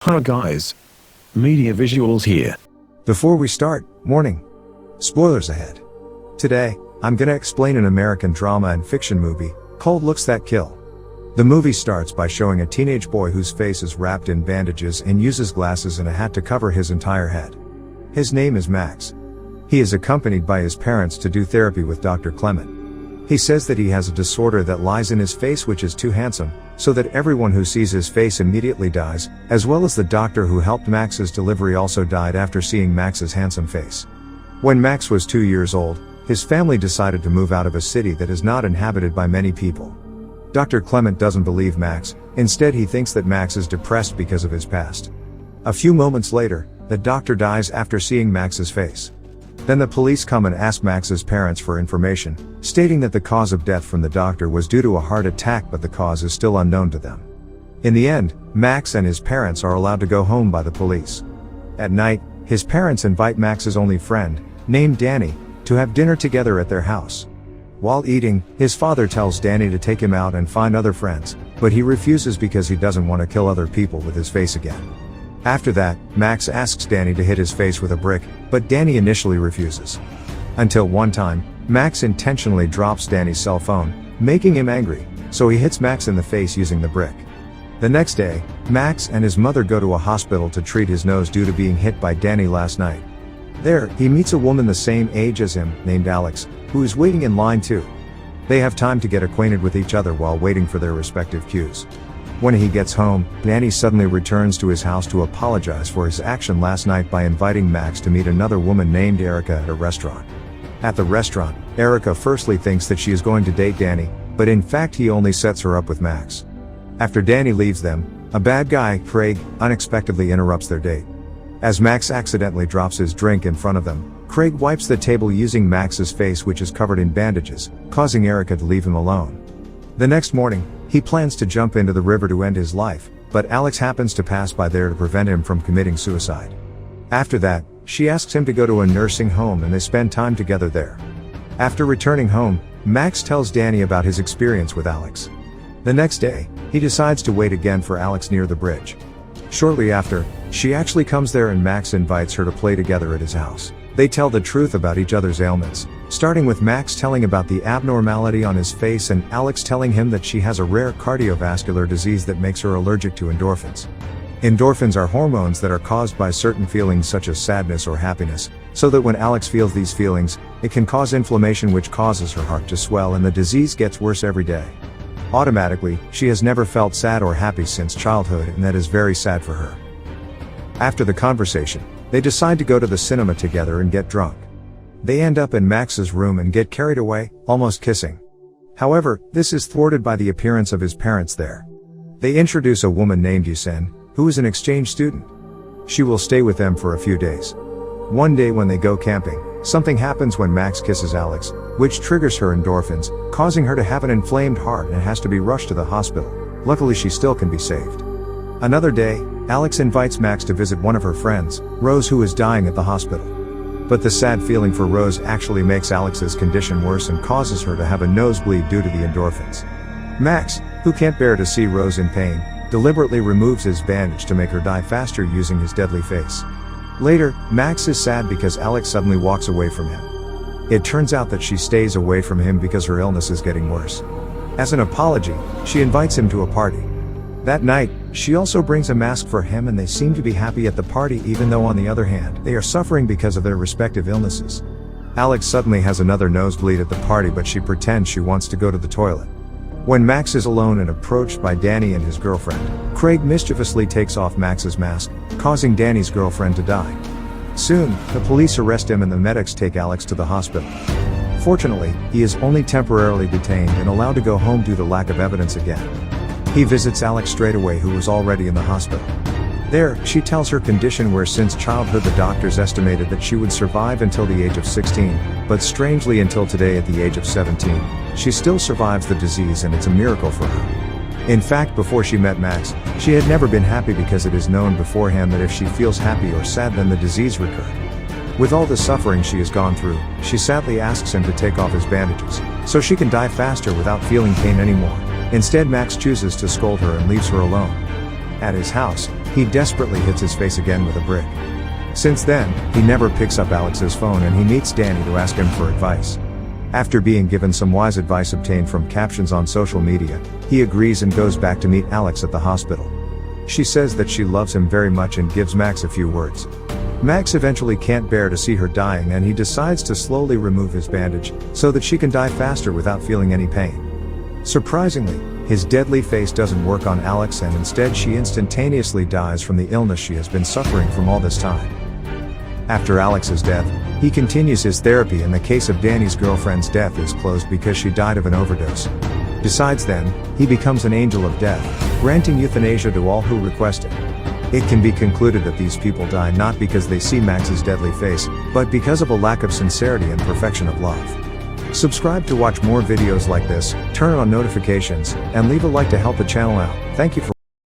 Hi guys. Media Visuals here. Before we start, warning. Spoilers ahead. Today, I'm gonna explain an American drama and fiction movie called Looks That Kill. The movie starts by showing a teenage boy whose face is wrapped in bandages and uses glasses and a hat to cover his entire head. His name is Max. He is accompanied by his parents to do therapy with Dr. Clement. He says that he has a disorder that lies in his face which is too handsome, so that everyone who sees his face immediately dies, as well as the doctor who helped Max's delivery also died after seeing Max's handsome face. When Max was 2 years old, his family decided to move out of a city that is not inhabited by many people. Dr. Clement doesn't believe Max, instead he thinks that Max is depressed because of his past. A few moments later, the doctor dies after seeing Max's face. Then the police come and ask Max's parents for information, stating that the cause of death from the doctor was due to a heart attack, but the cause is still unknown to them. In the end, Max and his parents are allowed to go home by the police. At night, his parents invite Max's only friend, named Danny, to have dinner together at their house. While eating, his father tells Danny to take him out and find other friends, but he refuses because he doesn't want to kill other people with his face again. After that, Max asks Danny to hit his face with a brick, but Danny initially refuses. Until one time, Max intentionally drops Danny's cell phone, making him angry, so he hits Max in the face using the brick. The next day, Max and his mother go to a hospital to treat his nose due to being hit by Danny last night. There, he meets a woman the same age as him, named Alex, who is waiting in line too. They have time to get acquainted with each other while waiting for their respective cues. When he gets home, Danny suddenly returns to his house to apologize for his action last night by inviting Max to meet another woman named Erica at a restaurant. At the restaurant, Erica firstly thinks that she is going to date Danny, but in fact he only sets her up with Max. After Danny leaves them, a bad guy, Craig, unexpectedly interrupts their date. As Max accidentally drops his drink in front of them, Craig wipes the table using Max's face which is covered in bandages, causing Erica to leave him alone. The next morning, he plans to jump into the river to end his life, but Alex happens to pass by there to prevent him from committing suicide. After that, she asks him to go to a nursing home and they spend time together there. After returning home, Max tells Danny about his experience with Alex. The next day, he decides to wait again for Alex near the bridge. Shortly after, she actually comes there and Max invites her to play together at his house. They tell the truth about each other's ailments, starting with Max telling about the abnormality on his face and Alex telling him that she has a rare cardiovascular disease that makes her allergic to endorphins. Endorphins are hormones that are caused by certain feelings such as sadness or happiness, so that when Alex feels these feelings, it can cause inflammation which causes her heart to swell and the disease gets worse every day. Automatically, she has never felt sad or happy since childhood and that is very sad for her. After the conversation, they decide to go to the cinema together and get drunk. They end up in Max's room and get carried away, almost kissing. However, this is thwarted by the appearance of his parents there. They introduce a woman named Yusen, who is an exchange student. She will stay with them for a few days. One day when they go camping, something happens when Max kisses Alex, which triggers her endorphins, causing her to have an inflamed heart and has to be rushed to the hospital. Luckily she still can be saved. Another day, Alex invites Max to visit one of her friends, Rose, who is dying at the hospital. But the sad feeling for Rose actually makes Alex's condition worse and causes her to have a nosebleed due to the endorphins. Max, who can't bear to see Rose in pain, deliberately removes his bandage to make her die faster using his deadly face. Later, Max is sad because Alex suddenly walks away from him. It turns out that she stays away from him because her illness is getting worse. As an apology, she invites him to a party. That night, she also brings a mask for him and they seem to be happy at the party even though on the other hand, they are suffering because of their respective illnesses. Alex suddenly has another nosebleed at the party but she pretends she wants to go to the toilet. When Max is alone and approached by Danny and his girlfriend, Craig mischievously takes off Max's mask, causing Danny's girlfriend to die. Soon, the police arrest him and the medics take Alex to the hospital. Fortunately, he is only temporarily detained and allowed to go home due to lack of evidence again. He visits Alex straight away, who was already in the hospital. There, she tells her condition where since childhood the doctors estimated that she would survive until the age of 16, but strangely until today at the age of 17, she still survives the disease and it's a miracle for her. In fact, before she met Max, she had never been happy because it is known beforehand that if she feels happy or sad then the disease recurred. With all the suffering she has gone through, she sadly asks him to take off his bandages, so she can die faster without feeling pain anymore. Instead, Max chooses to scold her and leaves her alone. At his house, he desperately hits his face again with a brick. Since then, he never picks up Alex's phone and he meets Danny to ask him for advice. After being given some wise advice obtained from captions on social media, he agrees and goes back to meet Alex at the hospital. She says that she loves him very much and gives Max a few words. Max eventually can't bear to see her dying and he decides to slowly remove his bandage, so that she can die faster without feeling any pain. Surprisingly, his deadly face doesn't work on Alex and instead she instantaneously dies from the illness she has been suffering from all this time. After Alex's death, he continues his therapy and the case of Danny's girlfriend's death is closed because she died of an overdose. Besides then, he becomes an angel of death, granting euthanasia to all who request it. It can be concluded that these people die not because they see Max's deadly face, but because of a lack of sincerity and perfection of love. Subscribe to watch more videos like this, turn on notifications, and leave a like to help the channel out. Thank you for